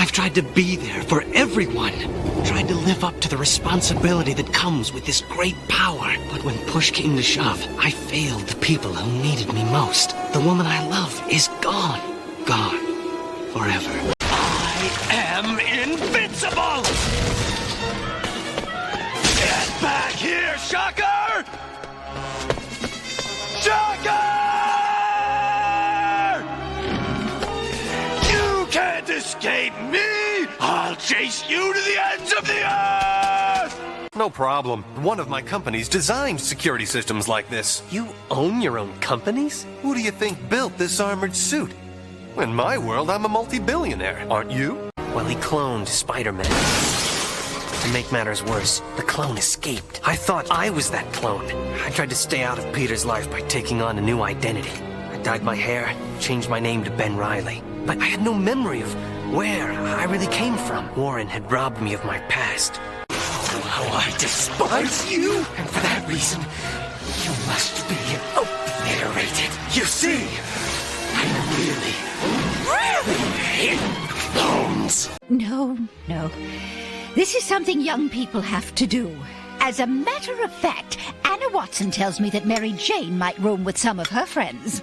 I've tried to be there for everyone. Tried to live up to the responsibility that comes with this great power. But when push came to shove, I failed the people who needed me most. The woman I love is gone. Gone. Forever. I am invincible! Get back here, Shocker! Shocker! You can't escape me! I'll chase you to the ends of the earth! No problem. One of my companies designed security systems like this. You own your own companies? Who do you think built this armored suit? In my world, I'm a multi-billionaire, aren't you? Well, he cloned Spider-Man. To make matters worse, the clone escaped. I thought I was that clone. I tried to stay out of Peter's life by taking on a new identity. I dyed my hair, changed my name to Ben Reilly. But I had no memory of where I really came from. Warren had robbed me of my past. Oh, how I despise you! And for that reason, you must be obliterated. You see, I really hate clones. No. This is something young people have to do. As a matter of fact, Anna Watson tells me that Mary Jane might roam with some of her friends.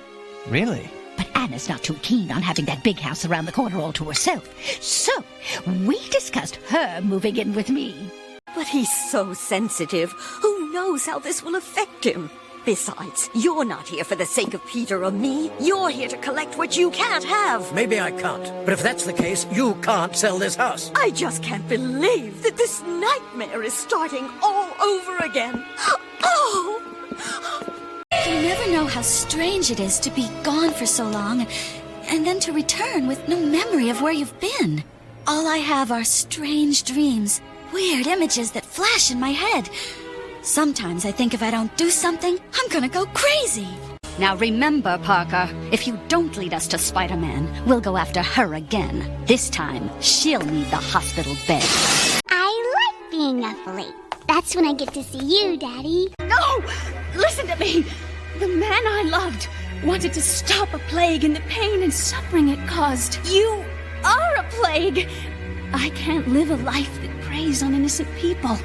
Really? But Anna's not too keen on having that big house around the corner all to herself. So, we discussed her moving in with me. But he's so sensitive. Who knows how this will affect him? Besides, you're not here for the sake of Peter or me. You're here to collect what you can't have. Maybe I can't, but if that's the case, you can't sell this house. I just can't believe that this nightmare is starting all over again. Oh! You never know how strange it is to be gone for so long, and then to return with no memory of where you've been. All I have are strange dreams, weird images that flash in my head. Sometimes I think if I don't do something, I'm gonna go crazy. Now remember, Parker, if you don't lead us to Spider-Man, we'll go after her again. This time, she'll need the hospital bed. I like being a flea. That's when I get to see you, Daddy. No! Listen to me! The man I loved wanted to stop a plague and the pain and suffering it caused. You are a plague! I can't live a life that preys on innocent people.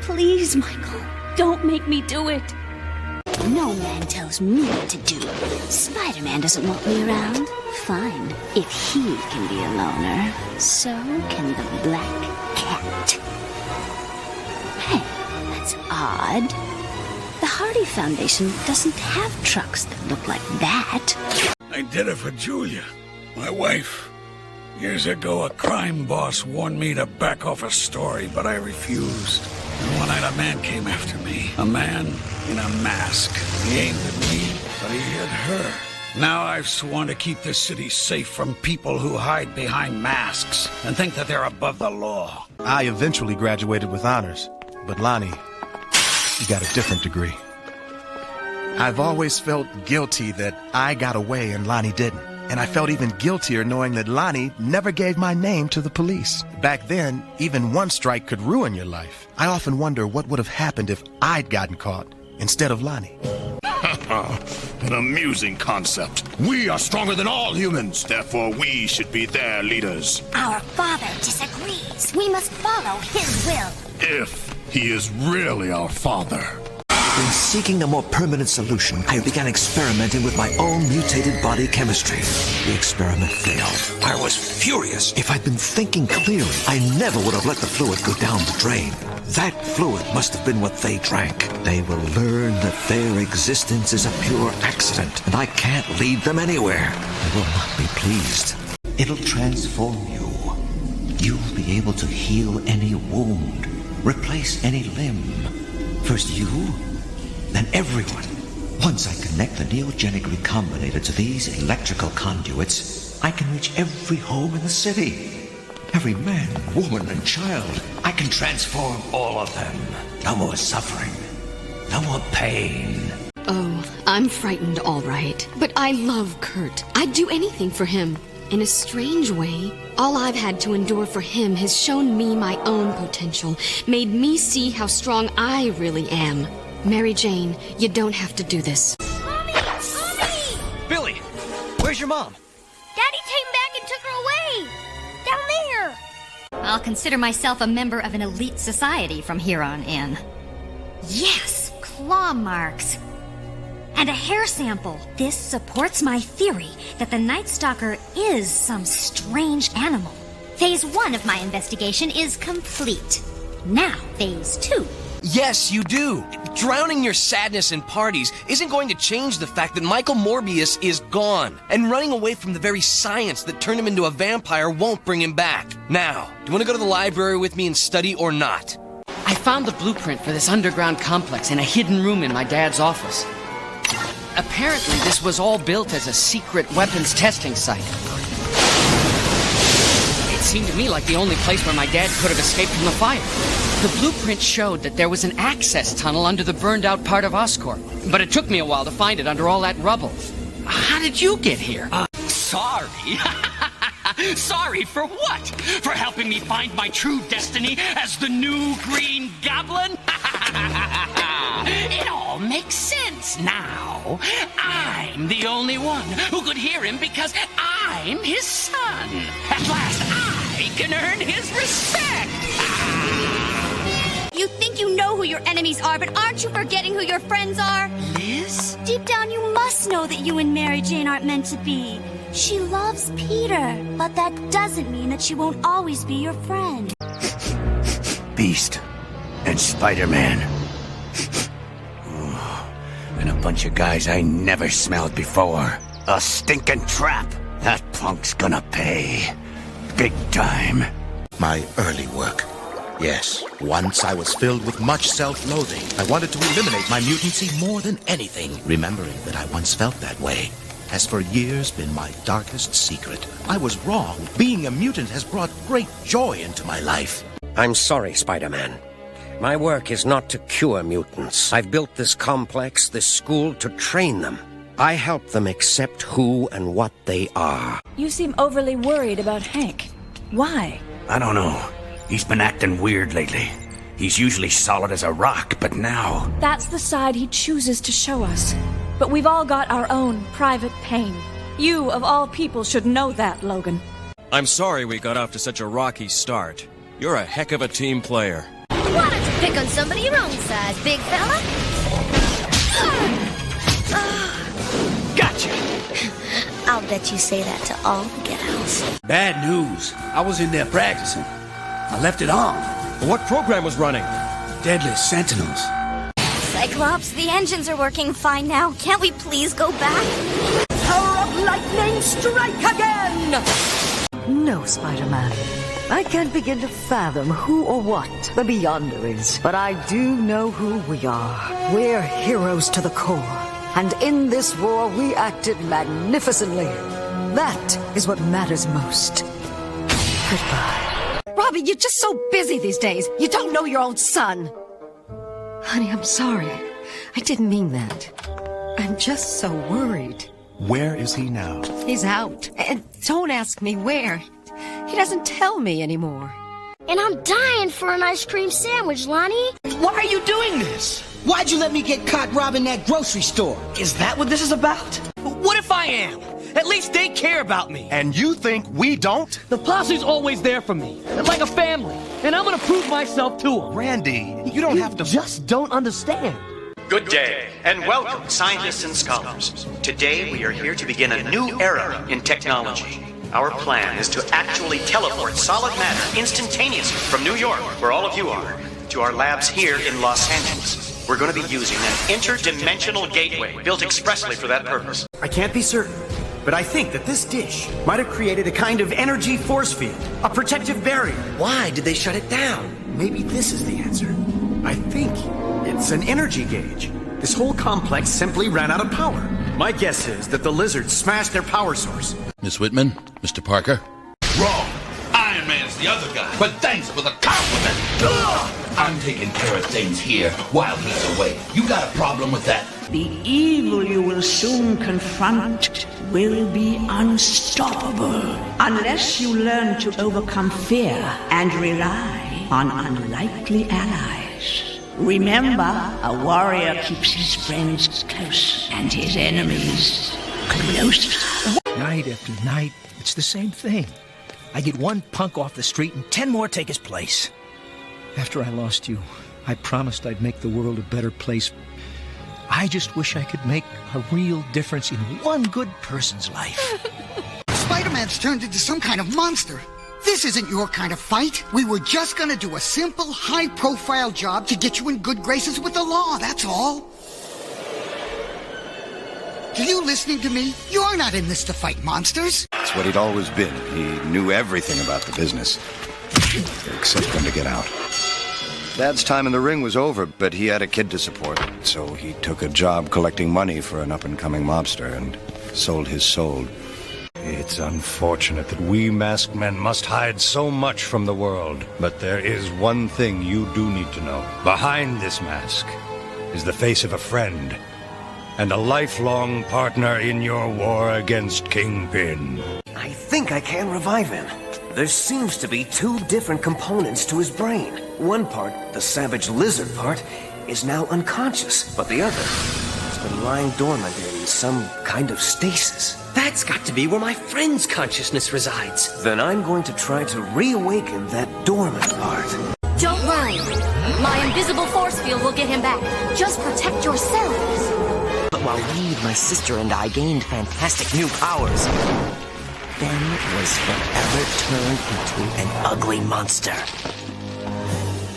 Please, Michael, don't make me do it. No man tells me what to do. Spider-Man doesn't want me around. Fine. If he can be a loner, so can the Black Cat. Hey, that's odd. The Hardy Foundation doesn't have trucks that look like that. I did it for Julia, my wife. Years ago, a crime boss warned me to back off a story, but I refused. And one night a man came after me. A man in a mask. He aimed at me, but he hit her. Now I've sworn to keep this city safe from people who hide behind masks and think that they're above the law. I eventually graduated with honors, but Lonnie, you got a different degree. I've always felt guilty that I got away and Lonnie didn't. And I felt even guiltier knowing that Lonnie never gave my name to the police. Back then, even one strike could ruin your life. I often wonder what would have happened if I'd gotten caught instead of Lonnie. An amusing concept. We are stronger than all humans, therefore we should be their leaders. Our father disagrees. We must follow his will. If he is really our father. In seeking a more permanent solution, I began experimenting with my own mutated body chemistry. The experiment failed. I was furious. If I'd been thinking clearly, I never would have let the fluid go down the drain. That fluid must have been what they drank. They will learn that their existence is a pure accident, and I can't lead them anywhere. They will not be pleased. It'll transform you. You'll be able to heal any wound, replace any limb. First you, then everyone. Once I connect the neogenic recombinator to these electrical conduits, I can reach every home in the city. Every man, woman, and child. I can transform all of them. No more suffering. No more pain. Oh, I'm frightened, all right. But I love Kurt. I'd do anything for him. In a strange way, all I've had to endure for him has shown me my own potential, made me see how strong I really am. Mary Jane, you don't have to do this. Mommy! Mommy! Billy, where's your mom? Daddy came back and took her away. Down there. I'll consider myself a member of an elite society from here on in. Yes, claw marks. And a hair sample. This supports my theory that the Night Stalker is some strange animal. Phase 1 of my investigation is complete. Now, Phase 2. Yes, you do. Drowning your sadness in parties isn't going to change the fact that Michael Morbius is gone. And running away from the very science that turned him into a vampire won't bring him back. Now, do you want to go to the library with me and study or not? I found the blueprint for this underground complex in a hidden room in my dad's office. Apparently, this was all built as a secret weapons testing site. It seemed to me like the only place where my dad could have escaped from the fire. The blueprint showed that there was an access tunnel under the burned-out part of Oscorp, but it took me a while to find it under all that rubble. How did you get here? Sorry. Sorry for what? For helping me find my true destiny as the new Green Goblin? It all makes sense now. I'm the only one who could hear him because I'm his son. At last, I can earn his respect. You think you know who your enemies are, but aren't you forgetting who your friends are? Liz? Deep down, you must know that you and Mary Jane aren't meant to be. She loves Peter, but that doesn't mean that she won't always be your friend. Beast and Spider-Man. And a bunch of guys I never smelled before. A stinking trap. That punk's gonna pay. Big time. My early work. Yes, once I was filled with much self-loathing. I wanted to eliminate my mutancy more than anything, remembering that I once felt that way has for years been my darkest secret. I was wrong. Being a mutant has brought great joy into my life. I'm sorry, Spider-Man. My work is not to cure mutants. I've built this complex, this school, to train them. I help them accept who and what they are. You seem overly worried about Hank. Why? I don't know. He's been acting weird lately. He's usually solid as a rock, but now... That's the side he chooses to show us. But we've all got our own private pain. You, of all people, should know that, Logan. I'm sorry we got off to such a rocky start. You're a heck of a team player. Why don't you pick on somebody your own size, big fella? Gotcha! I'll bet you say that to all the gals. Bad news. I was in there practicing. I left it on. What program was running? Deadly Sentinels. Cyclops, the engines are working fine now. Can't we please go back? Power of lightning, strike again! No, Spider-Man. I can't begin to fathom who or what the Beyonder is, but I do know who we are. We're heroes to the core, and in this war we acted magnificently. That is what matters most. Goodbye. Robbie, you're just so busy these days. You don't know your own son. Honey, I'm sorry. I didn't mean that. I'm just so worried. Where is he now? He's out. And don't ask me where. He doesn't tell me anymore. And I'm dying for an ice cream sandwich, Lonnie. Why are you doing this? Why'd you let me get caught robbing that grocery store? Is that what this is about? What if I am? At least they care about me. And you think we don't? The posse's always there for me, like a family, and I'm gonna prove myself to them. Randy, you don't have to... just don't understand. Good day, and welcome, scientists and scholars. Today we are here to begin a new era in technology. Our plan is to actually teleport solid matter instantaneously from New York, where all of you are, to our labs here in Los Angeles. We're going to be using an interdimensional gateway built expressly for that purpose. I can't be certain, but I think that this dish might have created a kind of energy force field, a protective barrier. Why did they shut it down? Maybe this is the answer. I think it's an energy gauge. This whole complex simply ran out of power. My guess is that the lizards smashed their power source. Miss Whitman, Mr. Parker. Wrong. Iron Man's the other guy. But thanks for the compliment. Ugh! I'm taking care of things here while he's away. You got a problem with that? The evil you will soon confront will be unstoppable unless you learn to overcome fear and rely on unlikely allies. Remember, a warrior keeps his friends close and his enemies closer. Night after night, it's the same thing. I get one punk off the street and 10 more take his place. After I lost you, I promised I'd make the world a better place. I just wish I could make a real difference in one good person's life. Spider-Man's turned into some kind of monster. This isn't your kind of fight. We were just gonna do a simple, high-profile job to get you in good graces with the law, that's all. Are you listening to me? You're not in this to fight monsters. That's what he'd always been. He knew everything about the business, except when to get out. Dad's time in the ring was over, but he had a kid to support, so he took a job collecting money for an up-and-coming mobster and sold his soul. It's unfortunate that we masked men must hide so much from the world, but there is one thing you do need to know. Behind this mask is the face of a friend and a lifelong partner in your war against Kingpin. I think I can revive him. There seems to be two different components to his brain. One part, the savage lizard part, is now unconscious, but the other has been lying dormant in some kind of stasis. That's got to be where my friend's consciousness resides. Then I'm going to try to reawaken that dormant part. Don't worry. My invisible force field will get him back. Just protect yourselves. But while Reed, my sister, and I gained fantastic new powers, Ben was forever turned into an ugly monster.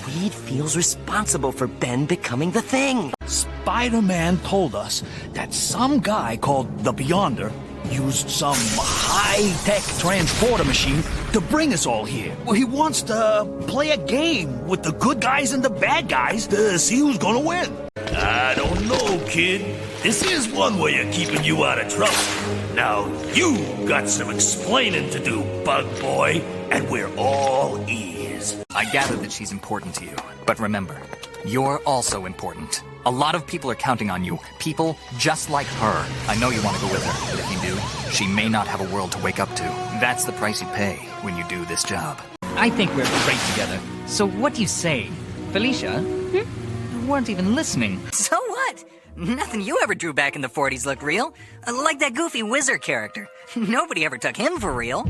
Reed feels responsible for Ben becoming the Thing. Spider-Man told us that some guy called the Beyonder used some high-tech transporter machine to bring us all here. Well, he wants to play a game with the good guys and the bad guys to see who's gonna win. I don't know, kid. This is one way of keeping you out of trouble. Now, you got some explaining to do, bug boy, and we're all ears. I gather that she's important to you, but remember, you're also important. A lot of people are counting on you. People just like her. I know you want to go with her, but if you do, she may not have a world to wake up to. That's the price you pay when you do this job. I think we're great together. So what do you say? Felicia? You weren't even listening. So what? Nothing you ever drew back in the 40s looked real. Like that goofy wizard character. Nobody ever took him for real.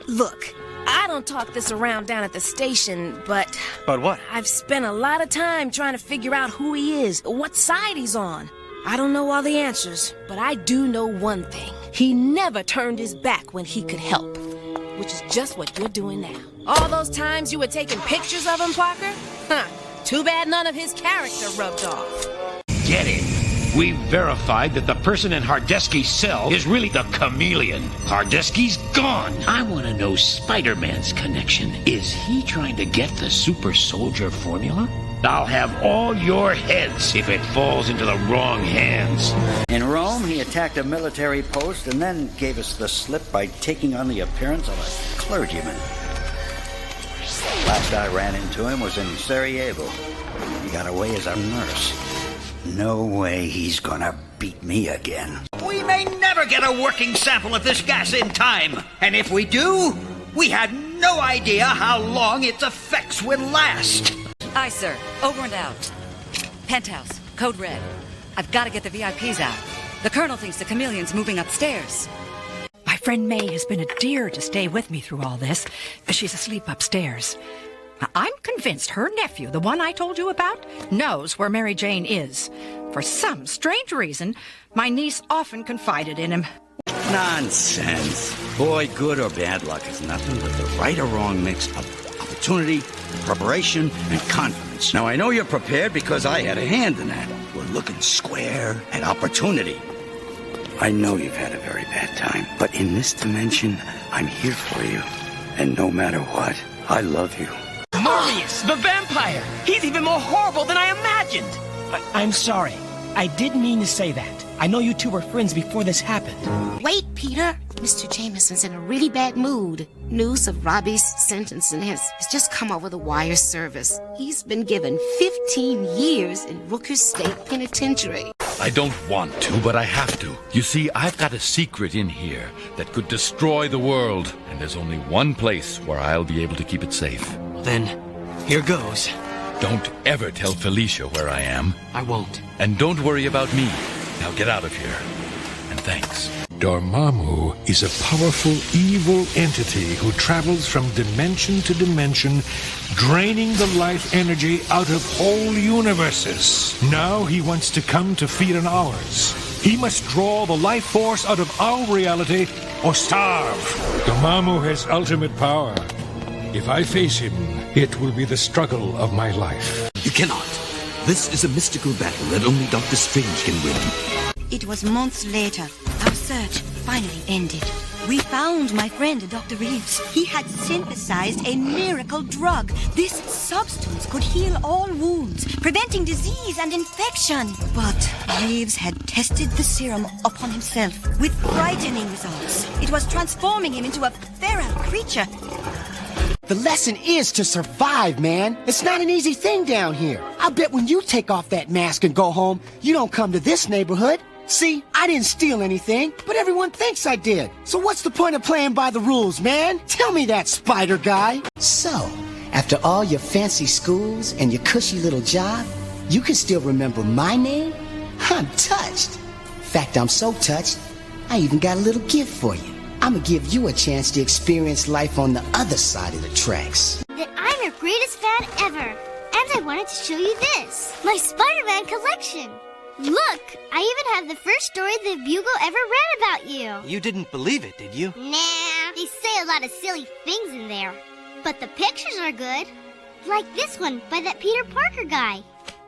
Look, I don't talk this around down at the station, but... But what? I've spent a lot of time trying to figure out who he is, what side he's on. I don't know all the answers, but I do know one thing. He never turned his back when he could help, which is just what you're doing now. All those times you were taking pictures of him, Parker? Huh. Too bad none of his character rubbed off. Get it? We verified that the person in Hardesky's cell is really the chameleon. Hardesky's gone. I want to know Spider-Man's connection. Is he trying to get the super soldier formula? I'll have all your heads if it falls into the wrong hands. In Rome, he attacked a military post and then gave us the slip by taking on the appearance of a clergyman. Last I ran into him was in Sarajevo. He got away as a nurse. No way he's gonna beat me again. We may never get a working sample of this gas in time. And if we do, we had no idea how long its effects would last. Aye, sir. Over and out. Penthouse. Code red. I've got to get the VIPs out. The Colonel thinks the chameleon's moving upstairs. My friend May has been a dear to stay with me through all this. She's asleep upstairs. I'm convinced her nephew, the one I told you about, knows where Mary Jane is. For some strange reason, my niece often confided in him. Nonsense. Boy, good or bad luck is nothing but the right or wrong mix of opportunity, preparation, and confidence. Now, I know you're prepared because I had a hand in that. We're looking square at opportunity. I know you've had a very bad time, but in this dimension, I'm here for you. And no matter what, I love you. Morbius, the vampire! He's even more horrible than I imagined! I'm sorry. I didn't mean to say that. I know you two were friends before this happened. Wait, Peter. Mr. Jameson's in a really bad mood. News of Robbie's sentencing has just come over the wire service. He's been given 15 years in Rooker State Penitentiary. I don't want to, but I have to. You see, I've got a secret in here that could destroy the world, and there's only one place where I'll be able to keep it safe. Then, here goes. Don't ever tell Felicia where I am. I won't. And don't worry about me. Now get out of here. And thanks. Dormammu is a powerful, evil entity who travels from dimension to dimension, draining the life energy out of whole universes. Now he wants to come to feed on ours. He must draw the life force out of our reality or starve. Dormammu has ultimate power. If I face him, it will be the struggle of my life. You cannot. This is a mystical battle that only Doctor Strange can win. It was months later. Our search finally ended. We found my friend, Dr. Reeves. He had synthesized a miracle drug. This substance could heal all wounds, preventing disease and infection. But Reeves had tested the serum upon himself with frightening results. It was transforming him into a feral creature. The lesson is to survive, man. It's not an easy thing down here. I bet when you take off that mask and go home, you don't come to this neighborhood. See, I didn't steal anything, but everyone thinks I did. So what's the point of playing by the rules, man? Tell me that, Spider Guy. So, after all your fancy schools and your cushy little job, you can still remember my name? I'm touched. In fact, I'm so touched, I even got a little gift for you. I'm gonna give you a chance to experience life on the other side of the tracks. That I'm your greatest fan ever. And I wanted to show you this. My Spider-Man collection. Look, I even have the first story the Bugle ever read about you. You didn't believe it, did you? Nah, they say a lot of silly things in there. But the pictures are good. Like this one by that Peter Parker guy.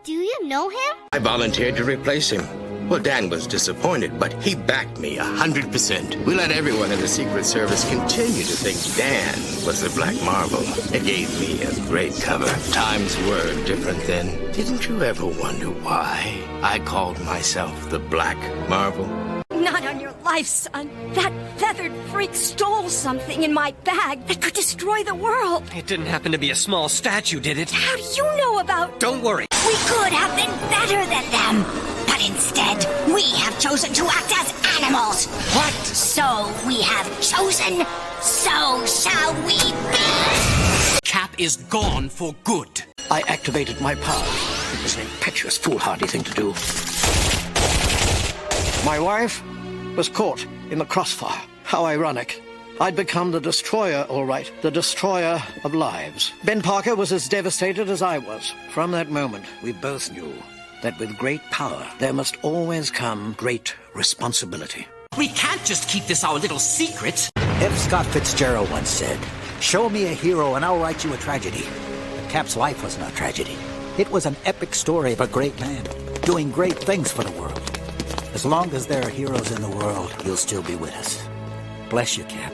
Do you know him? I volunteered to replace him. Well, Dan was disappointed, but he backed me 100%. We let everyone in the Secret Service continue to think Dan was the Black Marvel. It gave me a great cover. Times were different then. Didn't you ever wonder why I called myself the Black Marvel? Not on your life, son. That feathered freak stole something in my bag that could destroy the world. It didn't happen to be a small statue, did it? How do you know about... Don't worry. We could have been better than them. But instead, we have chosen to act as animals. What? So we have chosen, so shall we be. Cap is gone for good. I activated my power. It was an impetuous, foolhardy thing to do. My wife was caught in the crossfire. How ironic. I'd become the destroyer, all right. The destroyer of lives. Ben Parker was as devastated as I was. From that moment, we both knew that with great power, there must always come great responsibility. We can't just keep this our little secret. F. Scott Fitzgerald once said, "Show me a hero and I'll write you a tragedy." But Cap's life was no tragedy. It was an epic story of a great man, doing great things for the world. As long as there are heroes in the world, you'll still be with us. Bless you, Cap.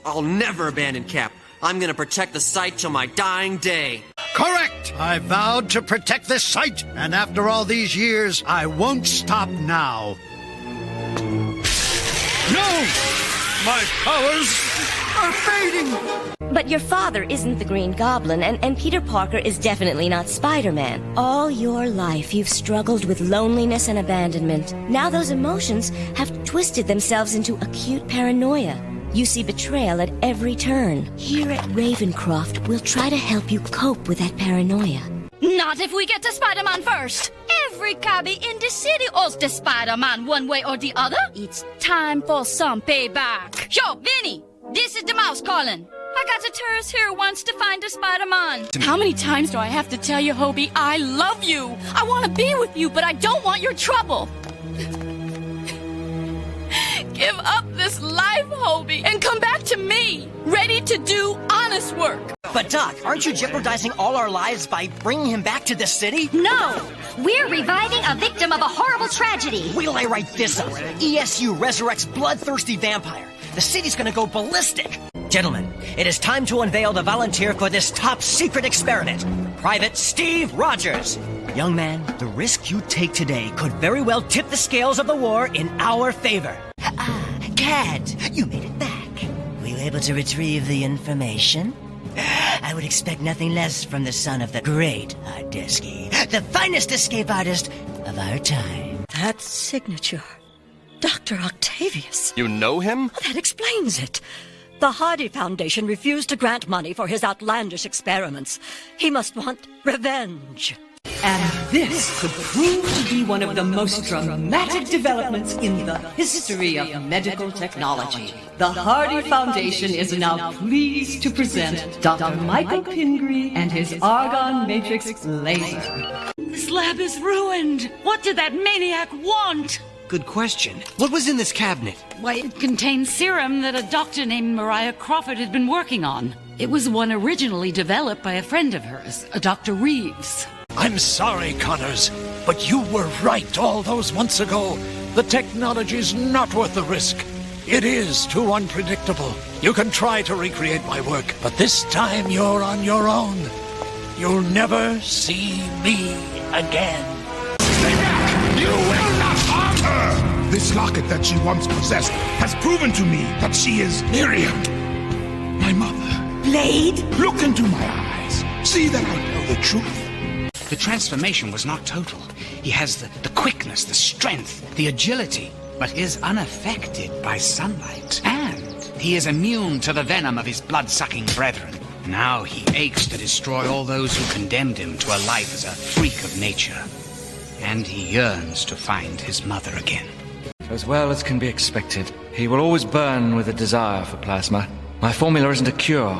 I'll never abandon Cap. I'm gonna protect the site till my dying day. Correct! I vowed to protect this site, and after all these years, I won't stop now. No! My powers are fading! But your father isn't the Green Goblin, and Peter Parker is definitely not Spider-Man. All your life, you've struggled with loneliness and abandonment. Now those emotions have twisted themselves into acute paranoia. You see betrayal at every turn. Here at Ravencroft, we'll try to help you cope with that paranoia. Not if we get to Spider-Man first. Every cabby in the city owes the Spider-Man one way or the other. It's time for some payback. Yo, Vinny, this is the mouse calling. I got a tourist here who wants to find a Spider-Man. How many times do I have to tell you, Hobie, I love you? I want to be with you, but I don't want your trouble. Give up this life, Hobie, and come back to me, ready to do honest work. But Doc, aren't you jeopardizing all our lives by bringing him back to this city? No! We're reviving a victim of a horrible tragedy. Wait till I write this up. ESU resurrects bloodthirsty vampire. The city's gonna go ballistic. Gentlemen, it is time to unveil the volunteer for this top-secret experiment. Private Steve Rogers. Young man, the risk you take today could very well tip the scales of the war in our favor. Cad, you made it back. Were you able to retrieve the information? I would expect nothing less from the son of the great Hardesky, the finest escape artist of our time. That signature. Dr. Octavius. You know him? That explains it. The Hardy Foundation refused to grant money for his outlandish experiments. He must want revenge. And this could prove to be one of the most dramatic developments in the history of medical technology. The Hardy Foundation is now pleased to present Dr. Michael Pingree and his Argon Matrix laser. This lab is ruined. What did that maniac want? Good question. What was in this cabinet? Why, it contained serum that a doctor named Mariah Crawford had been working on. It was one originally developed by a friend of hers, a Dr. Reeves. I'm sorry, Connors, but you were right all those months ago. The technology's not worth the risk. It is too unpredictable. You can try to recreate my work, but this time you're on your own. You'll never see me again. Stay back! You will not harm her! This locket that she once possessed has proven to me that she is Miriam, my mother. Blade? Look into my eyes. See that I tell the truth. The transformation was not total. He has the quickness, the strength, the agility, but is unaffected by sunlight. And he is immune to the venom of his blood-sucking brethren. Now he aches to destroy all those who condemned him to a life as a freak of nature. And he yearns to find his mother again. As well as can be expected, he will always burn with a desire for plasma. My formula isn't a cure,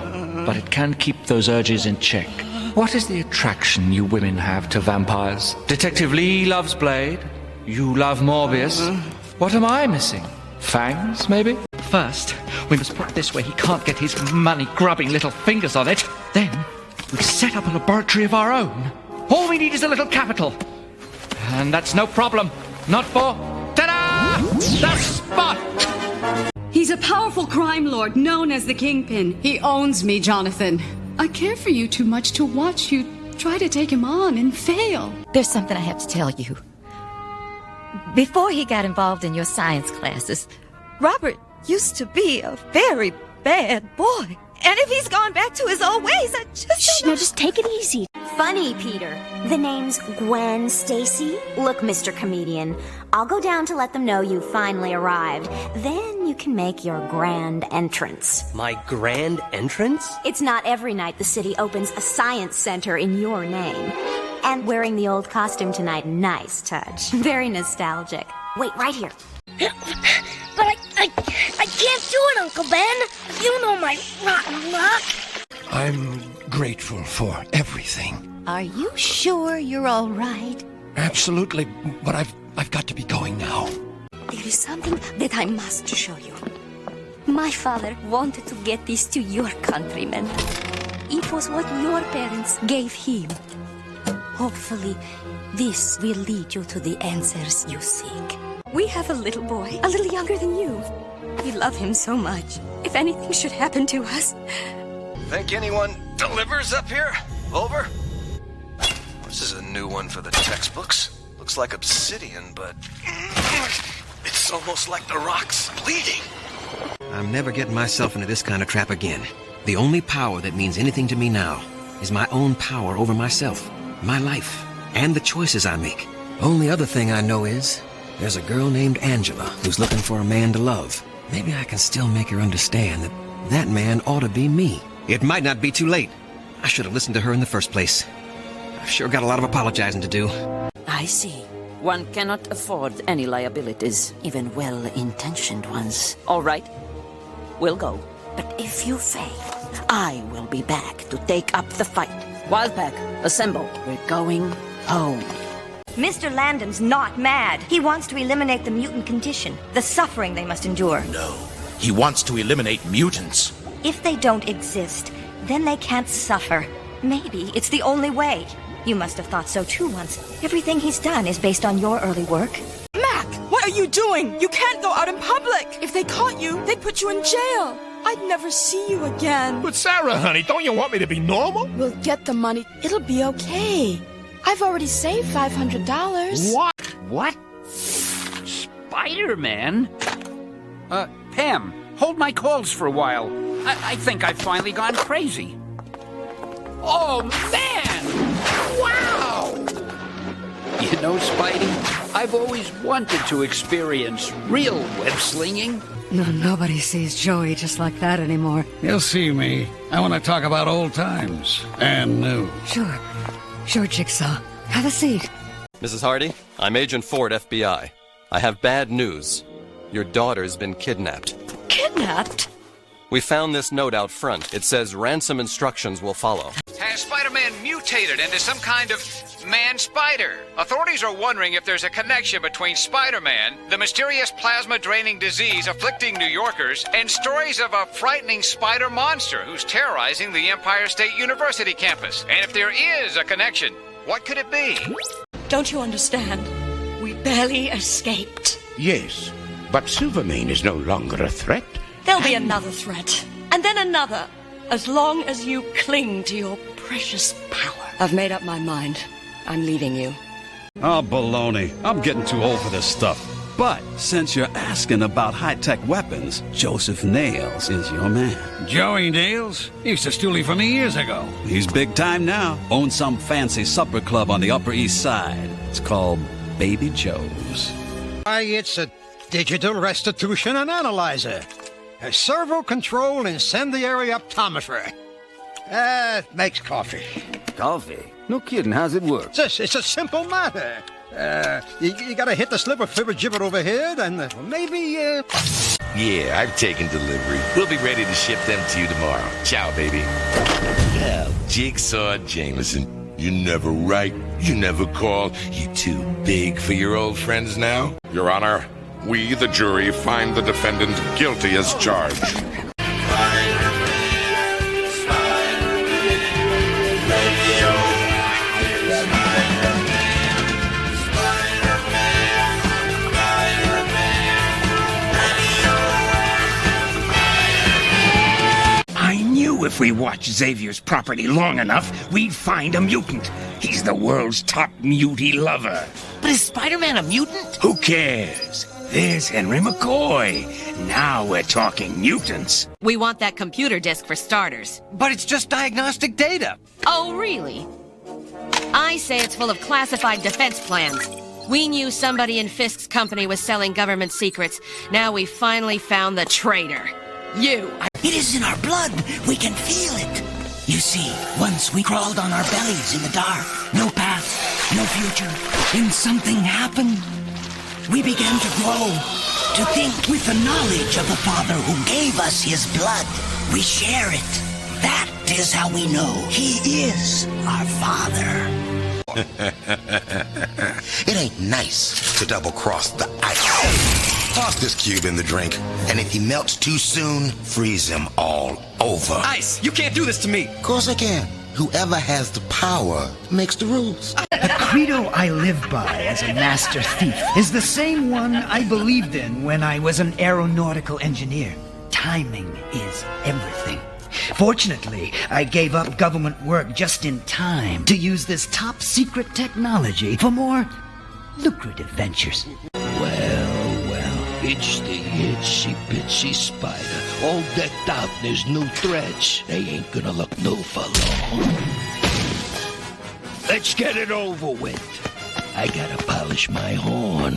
but it can keep those urges in check. What is the attraction you women have to vampires? Detective Lee loves Blade. You love Morbius. What am I missing? Fangs, maybe? First, we must put this where he can't get his money-grubbing little fingers on it. Then, we set up a laboratory of our own. All we need is a little capital. And that's no problem. Not for... Ta-da! The spot! He's a powerful crime lord known as the Kingpin. He owns me, Jonathan. I care for you too much to watch you try to take him on and fail. There's something I have to tell you. Before he got involved in your science classes, Robert used to be a very bad boy. And if he's gone back to his old ways, I just... Shh, now just take it easy. Funny, Peter. The name's Gwen Stacy. Look, Mr. Comedian, I'll go down to let them know you finally arrived. Then you can make your grand entrance. My grand entrance? It's not every night the city opens a science center in your name. And wearing the old costume tonight, nice touch. Very nostalgic. Wait, right here. But I can't do it, Uncle Ben. You know my rotten luck. I'm grateful for everything. Are you sure you're all right? Absolutely, but I've got to be going now. There is something that I must show you. My father wanted to get this to your countrymen. It was what your parents gave him. Hopefully, this will lead you to the answers you seek. We have a little boy, a little younger than you. We love him so much. If anything should happen to us... Think anyone delivers up here? Over? This is a new one for the textbooks. Looks like obsidian, but... It's almost like the rock's bleeding. I'm never getting myself into this kind of trap again. The only power that means anything to me now is my own power over myself, my life, and the choices I make. Only other thing I know is there's a girl named Angela who's looking for a man to love. Maybe I can still make her understand that that man ought to be me. It might not be too late. I should have listened to her in the first place. I've sure got a lot of apologizing to do. I see. One cannot afford any liabilities, even well-intentioned ones. All right, we'll go. But if you fail, I will be back to take up the fight. Wildpack, assemble. We're going home. Mr. Landon's not mad. He wants to eliminate the mutant condition, the suffering they must endure. No, he wants to eliminate mutants. If they don't exist, then they can't suffer. Maybe it's the only way. You must have thought so too once. Everything he's done is based on your early work. Mac, what are you doing? You can't go out in public. If they caught you, they'd put you in jail. I'd never see you again. But Sara, honey, don't you want me to be normal? We'll get the money. It'll be okay. I've already saved $500. What? Spider-Man? Pam, hold my calls for a while. I think I've finally gone crazy. Oh, man! Wow! You know, Spidey, I've always wanted to experience real web-slinging. No, nobody sees Joey just like that anymore. You'll see me. I want to talk about old times and new. Sure, Jigsaw. Have a seat. Mrs. Hardy, I'm Agent Ford, FBI. I have bad news. Your daughter's been kidnapped. Kidnapped? We found this note out front. It says ransom instructions will follow. Has Spider-Man mutated into some kind of man-spider? Authorities are wondering if there's a connection between Spider-Man, the mysterious plasma-draining disease afflicting New Yorkers, and stories of a frightening spider monster who's terrorizing the Empire State University campus. And if there is a connection, what could it be? Don't you understand? We barely escaped. Yes, but Silvermane is no longer a threat. There'll be another threat, and then another, as long as you cling to your precious power. I've made up my mind. I'm leaving you. Oh, baloney. I'm getting too old for this stuff. But since you're asking about high-tech weapons, Joseph Nails is your man. Joey Nails? He used to stoolie for me years ago. He's big time now. Owns some fancy supper club on the Upper East Side. It's called Baby Joe's. Why, it's a digital restitution and analyzer. A servo control incendiary optometer. Makes coffee. Coffee? No kidding, how's it work? It's a simple matter. You gotta hit the slip of fibber gibber over here, and maybe, Yeah, I've taken delivery. We'll be ready to ship them to you tomorrow. Ciao, baby. Yeah, Jigsaw Jameson. You never write, you never call. You too big for your old friends now? Your Honor, we, the jury, find the defendant guilty as charged. If we watch Xavier's property long enough, we'd find a mutant. He's the world's top mutie lover. But is Spider-Man a mutant? Who cares? There's Henry McCoy. Now we're talking mutants. We want that computer disk for starters. But it's just diagnostic data. Oh, really? I say it's full of classified defense plans. We knew somebody in Fisk's company was selling government secrets. Now we finally found the traitor. You. It is in our blood. We can feel it. You see, once we crawled on our bellies in the dark. No path, no future. Then something happened. We began to grow, to think with the knowledge of the Father who gave us his blood. We share it. That is how we know he is our Father. It ain't nice to double-cross the ice. Toss this cube in the drink, and if he melts too soon, freeze him all over. Ice, you can't do this to me. Of course I can. Whoever has the power makes the rules. The credo I live by as a master thief is the same one I believed in when I was an aeronautical engineer. Timing is everything. Fortunately, I gave up government work just in time to use this top-secret technology for more lucrative ventures. It's the itsy-bitsy spider, all decked out, there's no threats. They ain't gonna look no for long. Let's get it over with. I gotta polish my horn.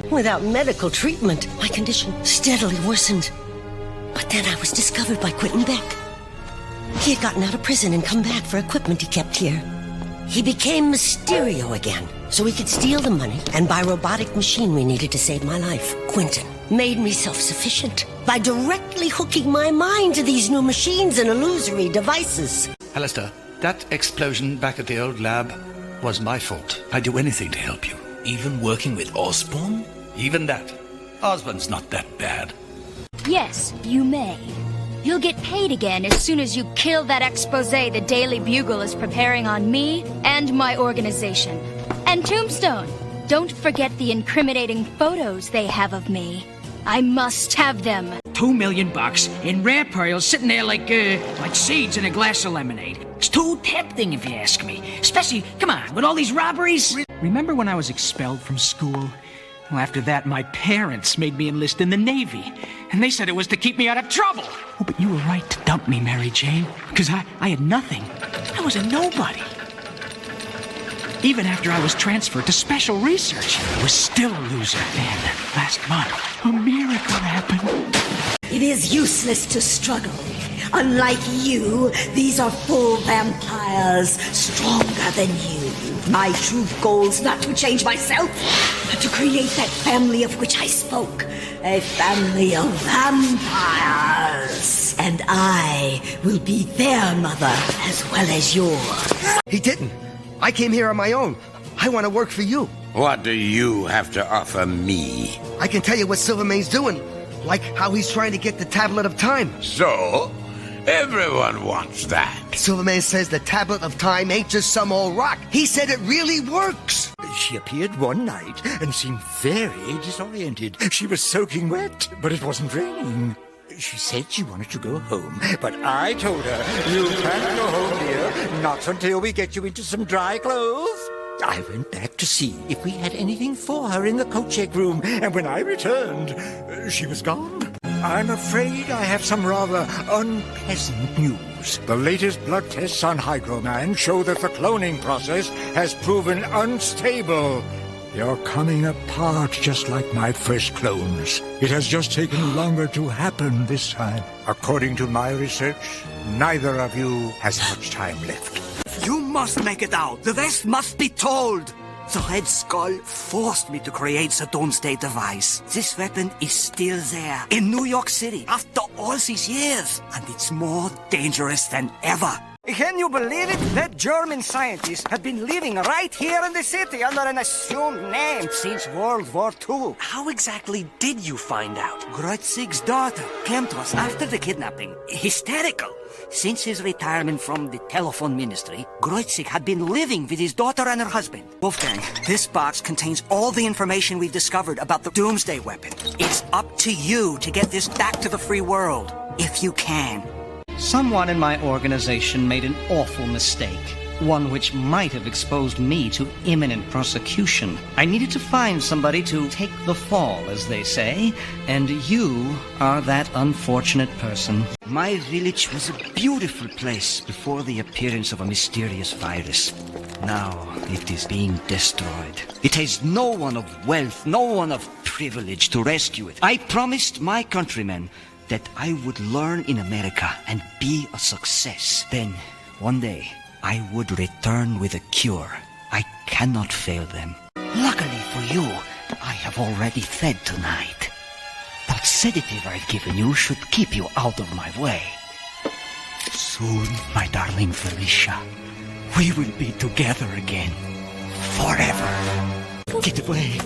Without medical treatment, my condition steadily worsened. But then I was discovered by Quentin Beck. He had gotten out of prison and come back for equipment he kept here. He became Mysterio again, so he could steal the money and buy robotic machinery needed to save my life. Quentin made me self-sufficient by directly hooking my mind to these new machines and illusory devices. Alistair, that explosion back at the old lab was my fault. I'd do anything to help you. Even working with Osborn? Even that. Osborn's not that bad. Yes, you may. You'll get paid again as soon as you kill that expose the Daily Bugle is preparing on me and my organization. And Tombstone, don't forget the incriminating photos they have of me. I must have them. $2 million in rare pearls sitting there like seeds in a glass of lemonade. It's too tempting if you ask me. Especially, come on, with all these robberies. Remember when I was expelled from school? Well, after that, my parents made me enlist in the Navy. And they said it was to keep me out of trouble. Oh, but you were right to dump me, Mary Jane. Because I had nothing. I was a nobody. Even after I was transferred to special research, I was still a loser. And last month, a miracle happened. It is useless to struggle. Unlike you, these are full vampires, stronger than you. My true goal's not to change myself, but to create that family of which I spoke. A family of vampires. And I will be their mother as well as yours. He didn't. I came here on my own. I want to work for you. What do you have to offer me? I can tell you what Silvermane's doing. Like how he's trying to get the Tablet of Time. So? Everyone wants that. Silvermane says the Tablet of Time ain't just some old rock. He said it really works. She appeared one night and seemed very disoriented. She was soaking wet, but it wasn't raining. She said she wanted to go home, but I told her, you can't go home, dear, not until we get you into some dry clothes. I went back to see if we had anything for her in the coat check room, and when I returned, she was gone. I'm afraid I have some rather unpleasant news. The latest blood tests on Hydro-Man show that the cloning process has proven unstable. You're coming apart just like my first clones. It has just taken longer to happen this time. According to my research, neither of you has much time left. You must make it out. The rest must be told. The Red Skull forced me to create the Doomsday device. This weapon is still there, in New York City, after all these years. And it's more dangerous than ever. Can you believe it? That German scientist had been living right here in the city under an assumed name since World War II. How exactly did you find out? Greutzig's daughter came to us after the kidnapping, hysterical. Since his retirement from the telephone ministry, Greutzig had been living with his daughter and her husband. Wolfgang, this box contains all the information we've discovered about the Doomsday weapon. It's up to you to get this back to the free world, if you can. Someone in my organization made an awful mistake. One which might have exposed me to imminent prosecution. I needed to find somebody to take the fall, as they say, and you are that unfortunate person. My village was a beautiful place before the appearance of a mysterious virus. Now it is being destroyed. It has no one of wealth, no one of privilege to rescue it. I promised my countrymen that I would learn in America and be a success. Then, one day, I would return with a cure. I cannot fail them. Luckily for you, I have already fed tonight. That sedative I've given you should keep you out of my way. Soon, my darling Felicia, we will be together again. Forever. Get away.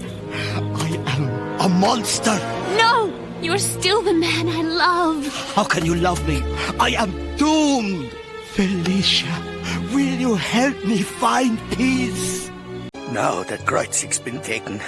I am a monster. No! You're still the man I love. How can you love me? I am doomed. Felicia, will you help me find peace? Now that Greutzig's been taken,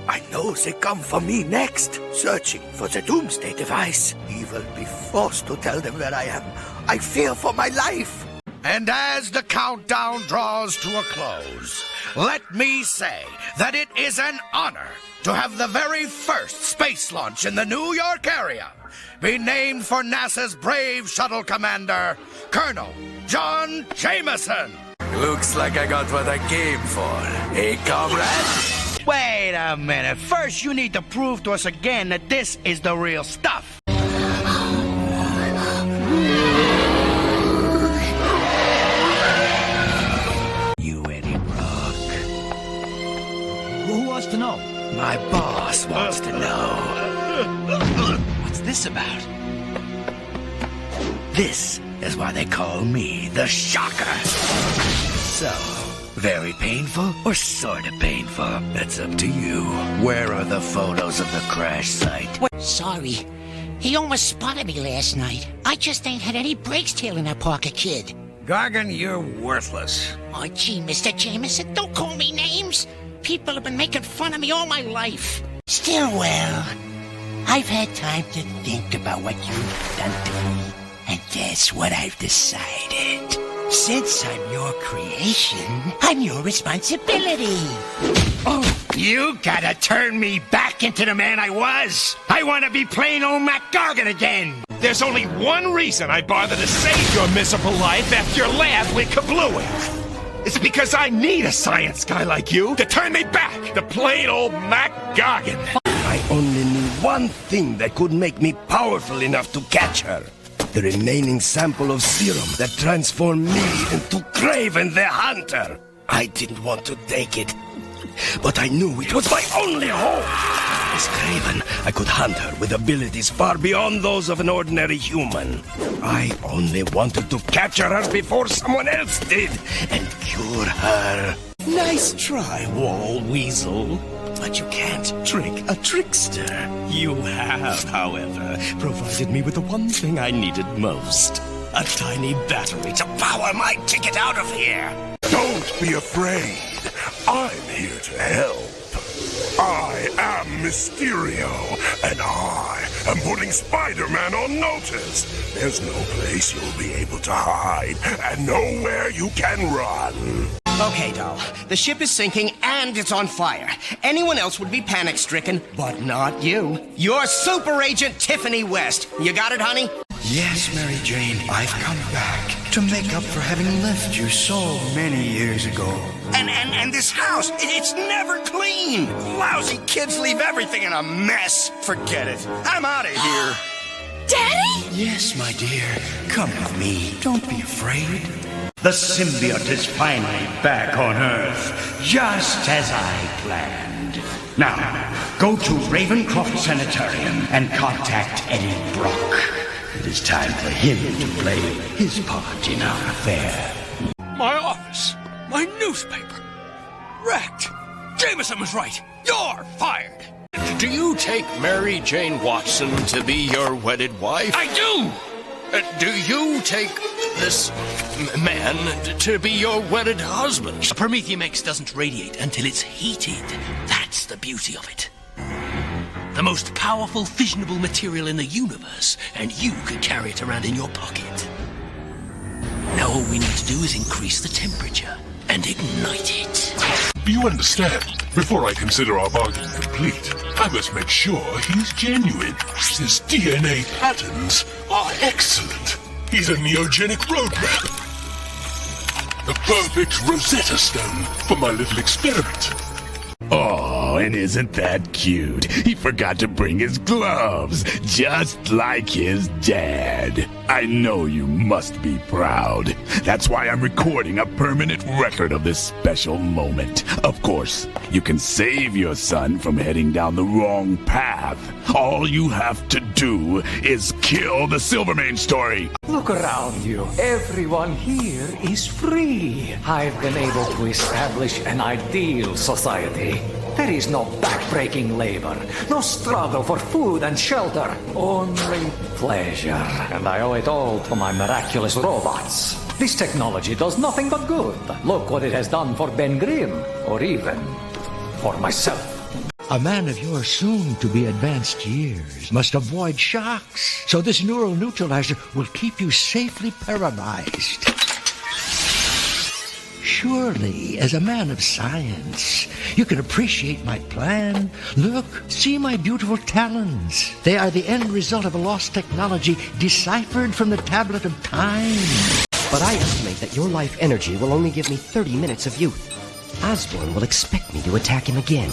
I know they come for me next, searching for the Doomsday device. He will be forced to tell them where I am. I fear for my life. And as the countdown draws to a close, let me say that it is an honor to have the very first space launch in the New York area be named for NASA's brave shuttle commander, Colonel John Jameson. Looks like I got what I came for. Hey, comrade? Wait a minute. First, you need to prove to us again that this is the real stuff. You Eddie Brock. Who wants to know? My boss wants to know. What's this about? This is why they call me the Shocker. So, very painful or sort of painful? That's up to you. Where are the photos of the crash site? Sorry. He almost spotted me last night. I just ain't had any breaks tailing that Parker kid. Gargan, you're worthless. Oh, gee, Mr. Jameson, don't call me names. People have been making fun of me all my life. Still, well, I've had time to think about what you've done to me. And guess what I've decided? Since I'm your creation, I'm your responsibility. Oh, you gotta turn me back into the man I was. I want to be plain old Mac Gargan again. There's only one reason I bother to save your miserable life after your lab went kablooey. It's because I need a science guy like you to turn me back to plain old Mac Gargan. I only knew one thing that could make me powerful enough to catch her. The remaining sample of serum that transformed me into Craven the Hunter. I didn't want to take it, but I knew it was my only hope. As Craven, I could hunt her with abilities far beyond those of an ordinary human. I only wanted to capture her before someone else did, and cure her. Nice try, Wall Weasel. But you can't trick a trickster. You have, however, provided me with the one thing I needed most. A tiny battery to power my ticket out of here. Don't be afraid. I'm here to help. I am Mysterio, and I am putting Spider-Man on notice. There's no place you'll be able to hide, and nowhere you can run. Okay, doll. The ship is sinking and it's on fire. Anyone else would be panic-stricken, but not you. You're Super Agent Tiffany West. You got it, honey? Yes, Mary Jane, I've come back to make up for having left you so many years ago. And this house, it's never clean. Lousy kids leave everything in a mess. Forget it. I'm out of here. Daddy? Yes, my dear. Come with me. Don't be afraid. The symbiote is finally back on Earth, just as I planned. Now, go to Ravencroft Sanitarium and contact Eddie Brock. It is time for him to play his part in our affair. My office, my newspaper, wrecked. Jameson was right. You're fired. Do you take Mary Jane Watson to be your wedded wife? I do! Do you take this man to be your wedded husband? A Promethium X doesn't radiate until it's heated. That's the beauty of it. The most powerful fissionable material in the universe, and you could carry it around in your pocket. Now all we need to do is increase the temperature and ignite it. Do you understand? Before I consider our bargain complete, I must make sure he's genuine. His DNA patterns are excellent. He's a neogenic roadmap. The perfect Rosetta Stone for my little experiment. Oh, and isn't that cute? He forgot to bring his gloves, just like his dad. I know you must be proud. That's why I'm recording a permanent record of this special moment. Of course, you can save your son from heading down the wrong path. All you have to do is kill the Silvermane story. Look around you. Everyone here is free. I've been able to establish an ideal society. There is no backbreaking labor, no struggle for food and shelter, only pleasure. And I owe it all to my miraculous robots. This technology does nothing but good. Look what it has done for Ben Grimm, or even for myself. A man of your soon-to-be advanced years must avoid shocks, so this neural neutralizer will keep you safely paralyzed. Surely, as a man of science, you can appreciate my plan. Look, see my beautiful talons. They are the end result of a lost technology deciphered from the tablet of time. But I estimate that your life energy will only give me 30 minutes of youth. Osborn will expect me to attack him again.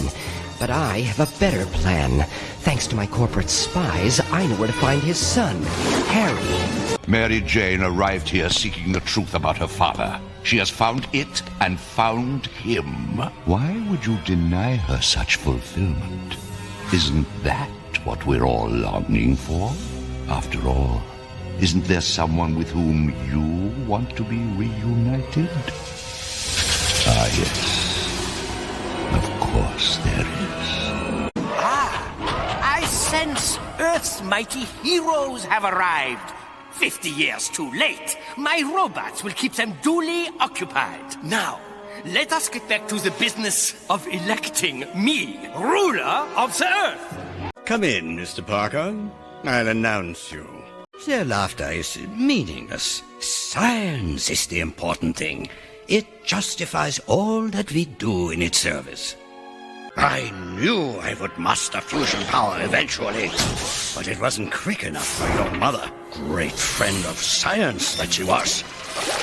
But I have a better plan. Thanks to my corporate spies, I know where to find his son, Harry. Mary Jane arrived here seeking the truth about her father. She has found it and found him. Why would you deny her such fulfillment? Isn't that what we're all longing for? After all, isn't there someone with whom you want to be reunited? Ah, yes. Of course there is. I sense Earth's mighty heroes have arrived. 50 years too late. My robots will keep them duly occupied. Now, let us get back to the business of electing me ruler of the Earth. Come in, Mr. Parker. I'll announce you. Their laughter is meaningless. Science is the important thing. It justifies all that we do in its service. I knew I would master fusion power eventually, but it wasn't quick enough for your mother. Great friend of science that she was.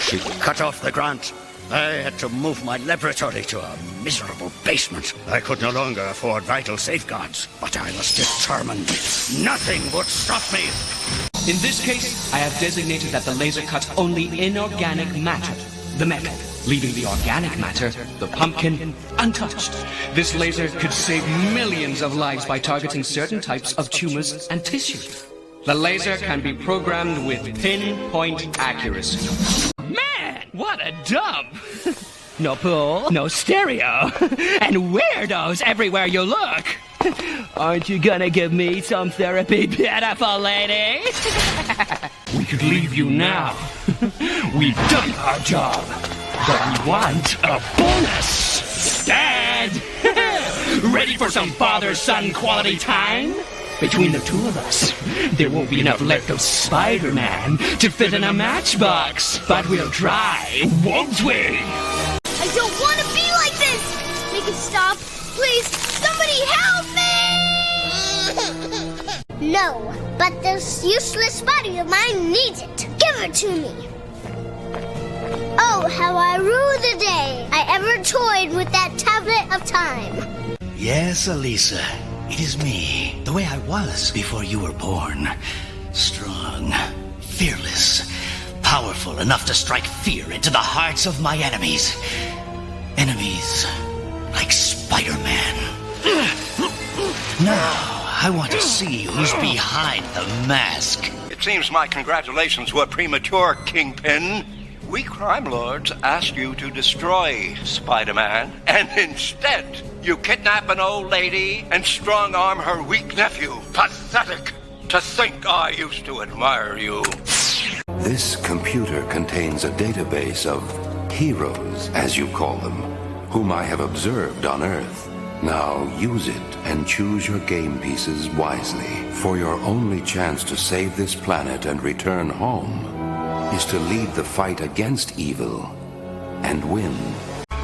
She cut off the grant. I had to move my laboratory to a miserable basement. I could no longer afford vital safeguards, but I was determined. Nothing would stop me. In this case, I have designated that the laser cuts only inorganic matter, the metal. leaving the organic matter, the pumpkin, untouched. This laser could save millions of lives by targeting certain types of tumors and tissue. The laser can be programmed with pinpoint accuracy. Man, what a dub! No pool, no stereo, and weirdos everywhere you look. Aren't you gonna give me some therapy, beautiful lady? We could leave you now. We've done our job. But we want a bonus. Dad! Ready for some father-son quality time? Between the two of us, there won't be enough left of Spider-Man to fit in a matchbox. But we'll try, won't we? I don't want to be like this! Make it stop. Please, somebody help me! No, but this useless body of mine needs it. Give it to me. Oh, how I rue the day I ever toyed with that tablet of time. Yes, Elisa, it is me, the way I was before you were born. Strong, fearless, powerful enough to strike fear into the hearts of my enemies. Enemies like Spider-Man. Now, I want to see who's behind the mask. It seems my congratulations were premature, Kingpin. We crime lords asked you to destroy Spider-Man, and instead, you kidnap an old lady and strong-arm her weak nephew. Pathetic! To think I used to admire you. This computer contains a database of heroes, as you call them, whom I have observed on Earth. Now use it and choose your game pieces wisely, for your only chance to save this planet and return home is to lead the fight against evil and win.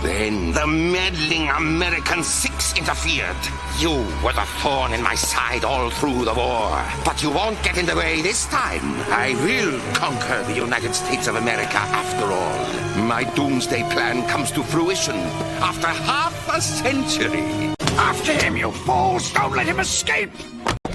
Then the meddling American Six interfered. You were the thorn in my side all through the war. But you won't get in the way this time. I will conquer the United States of America after all. My doomsday plan comes to fruition after half a century. After him, you fools! Don't let him escape!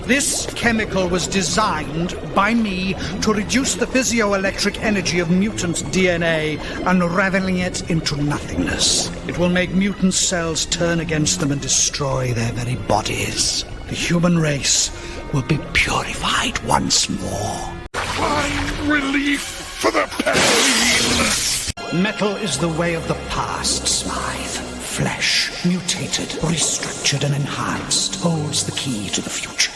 This chemical was designed by me to reduce the physioelectric energy of mutant DNA, unraveling it into nothingness. It will make mutant cells turn against them and destroy their very bodies. The human race will be purified once more. Find relief for the pain! Metal is the way of the past, Smythe. Flesh, mutated, restructured, and enhanced, holds the key to the future.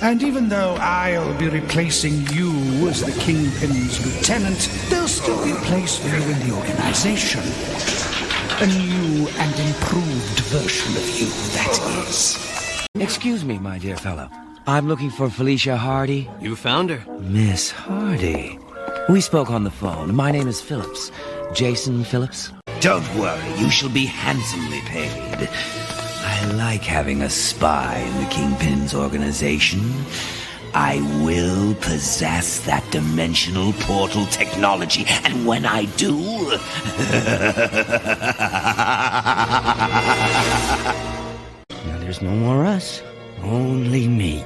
And even though I'll be replacing you as the Kingpin's lieutenant, there'll still be a place for you in the organization. A new and improved version of you, that is. Excuse me, my dear fellow. I'm looking for Felicia Hardy. You found her. Miss Hardy. We spoke on the phone. My name is Phillips. Jason Phillips. Don't worry, you shall be handsomely paid. I like having a spy in the Kingpin's organization. I will possess that dimensional portal technology, and when I do... Now there's no more us. Only me.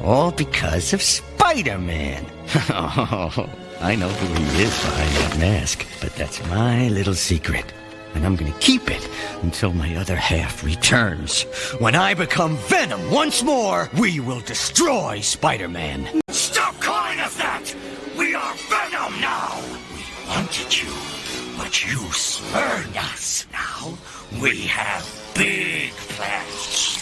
All because of Spider-Man. Oh, I know who he is behind that mask, but that's my little secret. And I'm gonna keep it until my other half returns. When I become Venom once more, we will destroy Spider-Man. Stop calling us that! We are Venom now! We wanted you, but you spurned us. Now we have big plans.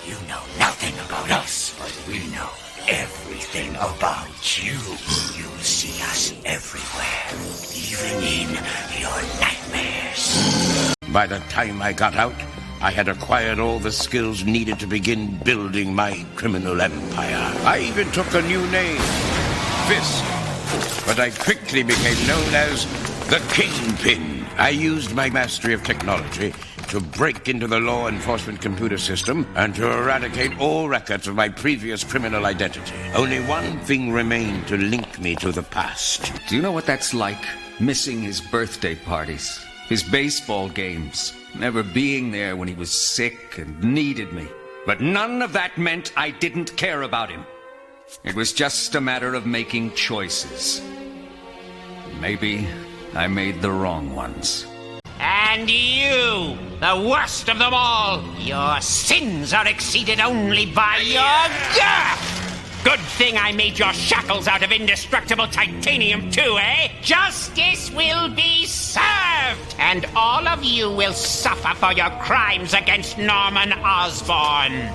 You know nothing about us, but we know everything about you. You see us everywhere, even in your nightmares. By the time I got out, I had acquired all the skills needed to begin building my criminal empire. I even took a new name, Fist. But I quickly became known as the Kingpin. I used my mastery of technology to break into the law enforcement computer system and to eradicate all records of my previous criminal identity. Only one thing remained to link me to the past. Do you know what that's like? Missing his birthday parties, his baseball games, never being there when he was sick and needed me. But none of that meant I didn't care about him. It was just a matter of making choices. Maybe I made the wrong ones. And you, the worst of them all, your sins are exceeded only by your girth! Good thing I made your shackles out of indestructible titanium too, eh? Justice will be served, and all of you will suffer for your crimes against Norman Osborn.